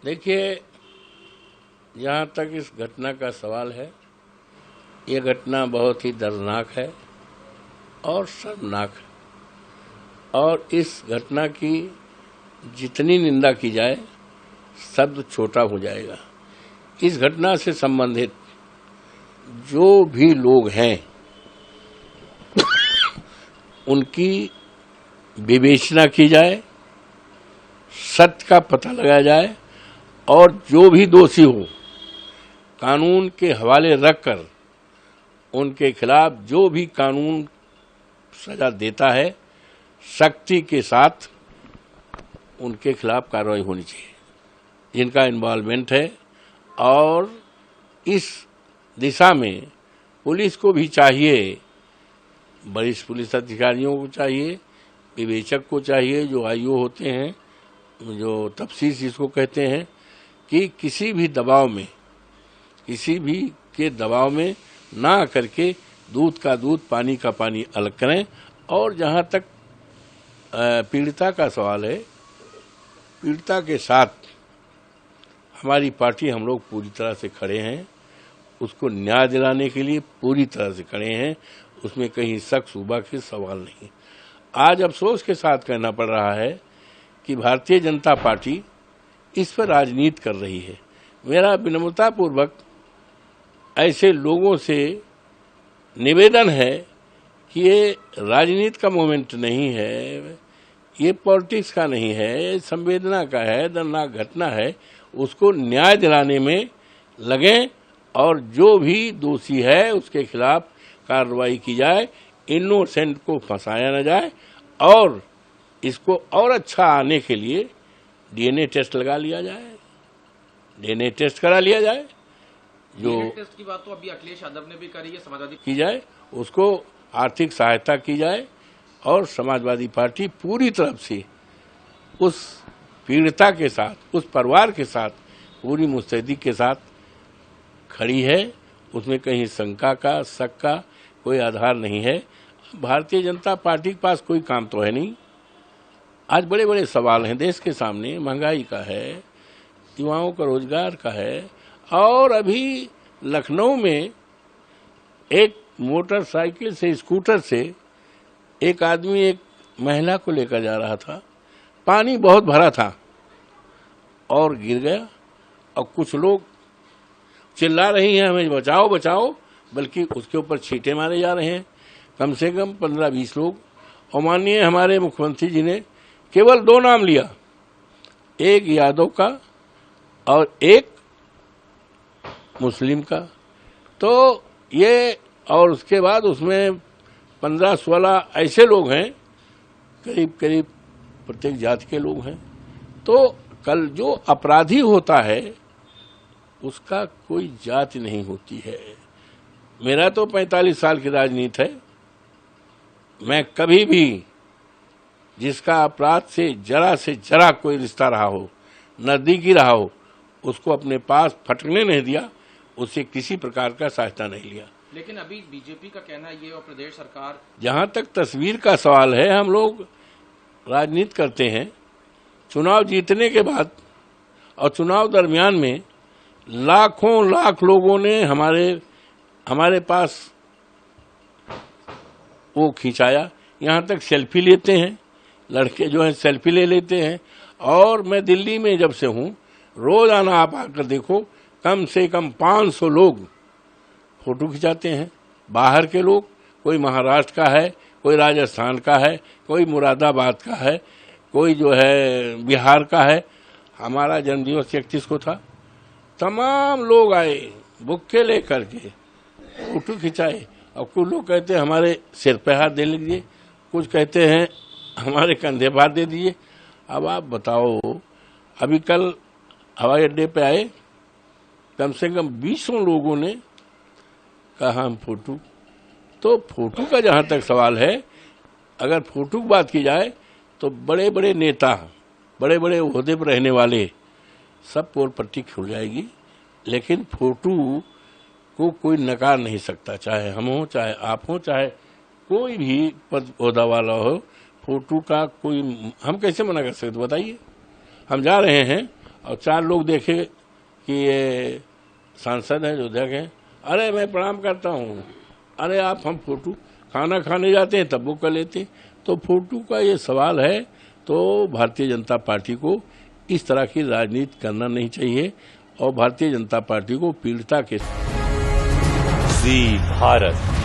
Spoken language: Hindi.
देखिए, जहाँ तक इस घटना का सवाल है, ये घटना बहुत ही दर्दनाक है और शर्मनाक है। और इस घटना की जितनी निंदा की जाए, शब्द छोटा हो जाएगा। इस घटना से संबंधित जो भी लोग हैं, उनकी विवेचना की जाए, सत्य का पता लगाया जाए और जो भी दोषी हो, कानून के हवाले रखकर उनके खिलाफ जो भी कानून सजा देता है, सख्ती के साथ उनके खिलाफ कार्रवाई होनी चाहिए, जिनका इन्वॉल्वमेंट है। और इस दिशा में पुलिस को भी चाहिए, वरिष्ठ पुलिस अधिकारियों को चाहिए, विवेचक को चाहिए, जो आईओ होते हैं, जो तफ्तीश जिसको कहते हैं, कि किसी भी दबाव में, किसी भी के दबाव में ना करके दूध का दूध, पानी का पानी अलग करें। और जहां तक पीड़िता का सवाल है, पीड़िता के साथ हमारी पार्टी, हम लोग पूरी तरह से खड़े हैं, उसको न्याय दिलाने के लिए पूरी तरह से खड़े हैं, उसमें कहीं शक शुबा के सवाल नहीं। आज अफसोस के साथ कहना पड़ रहा है कि भारतीय जनता पार्टी इस पर राजनीति कर रही है। मेरा विनम्रतापूर्वक ऐसे लोगों से निवेदन है कि ये राजनीति का मोमेंट नहीं है, ये पॉलिटिक्स का नहीं है, संवेदना का है, दर्दनाक घटना है। उसको न्याय दिलाने में लगें और जो भी दोषी है उसके खिलाफ कार्रवाई की जाए, इनोसेंट को फंसाया न जाए। और इसको और अच्छा आने के लिए डीएनए टेस्ट लगा लिया जाए, डीएनए टेस्ट करा लिया जाए। जो टेस्ट की बात तो अभी अखिलेश यादव ने भी करी है, समाजवादी की जाए, उसको आर्थिक सहायता की जाए और समाजवादी पार्टी पूरी तरफ से उस पीड़िता के साथ, उस परिवार के साथ पूरी मुस्तैदी के साथ खड़ी है। उसमें कहीं शंका का, शक का कोई आधार नहीं है। भारतीय जनता पार्टी के पास कोई काम तो है नहीं। आज बड़े बड़े सवाल हैं देश के सामने, महंगाई का है, युवाओं का रोजगार का है। और अभी लखनऊ में एक मोटरसाइकिल से, स्कूटर से एक आदमी एक महिला को लेकर जा रहा था, पानी बहुत भरा था और गिर गया। और कुछ लोग चिल्ला रही हैं हमें बचाओ बचाओ, बल्कि उसके ऊपर छींटे मारे जा रहे हैं। कम से कम 15-20 लोग। और माननीय हमारे मुख्यमंत्री जी ने केवल 2 नाम लिया, एक यादव का और एक मुस्लिम का। तो ये, और उसके बाद उसमें 15-16 ऐसे लोग हैं, करीब करीब प्रत्येक जाति के लोग हैं। तो कल जो अपराधी होता है उसका कोई जाति नहीं होती है। मेरा तो 45 साल की राजनीति है, मैं कभी भी जिसका अपराध से जरा कोई रिश्ता रहा हो, नजदीकी रहा हो, उसको अपने पास फटकने नहीं दिया, उससे किसी प्रकार का सहायता नहीं लिया। लेकिन अभी बीजेपी का कहना ये और प्रदेश सरकार, जहां तक तस्वीर का सवाल है, हम लोग राजनीति करते हैं। चुनाव जीतने के बाद और चुनाव दरमियान में लाखों लाख लोगों ने हमारे पास वो खिंचाया। यहाँ तक सेल्फी लेते हैं, लड़के जो हैं सेल्फी ले लेते हैं। और मैं दिल्ली में जब से हूँ, रोजाना आप आकर देखो, कम से कम 500 लोग फोटो खिंचाते हैं। बाहर के लोग, कोई महाराष्ट्र का है, कोई राजस्थान का है, कोई मुरादाबाद का है, कोई जो है बिहार का है। हमारा जन्मदिवस 31 को था, तमाम लोग आए बुक्के लेकर के, फोटो खिंचाए। और कुछ लोग कहते हैं हमारे सिर पे हाथ दे लीजिए, कुछ कहते हैं हमारे कंधे पर हाथ दे दीजिए। अब आप बताओ, अभी कल हवाई अड्डे पे आए, कम से कम 20 लोगों ने कहा हम फोटो। तो फोटो का जहां तक सवाल है, अगर फोटो की बात की जाए तो बड़े बड़े नेता, बड़े बड़े ओहदे पर रहने वाले सब पोल पट्टी खुल जाएगी। लेकिन फोटो को कोई नकार नहीं सकता, चाहे हम हो, चाहे आप हो, चाहे कोई भी पद ओहदा वाला हो। फोटो का कोई, हम कैसे मना कर सकते बताइए। हम जा रहे हैं और 4 लोग देखे कि ये सांसद हैं, विधायक हैं, अरे मैं प्रणाम करता हूँ, अरे आप हम फोटो खाना खाने जाते हैं तब वो कर लेते हैं। तो फोटो का ये सवाल है, तो भारतीय जनता पार्टी को इस तरह की राजनीति करना नहीं चाहिए और भारतीय जनता पार्टी को पीड़िता के जी भारत।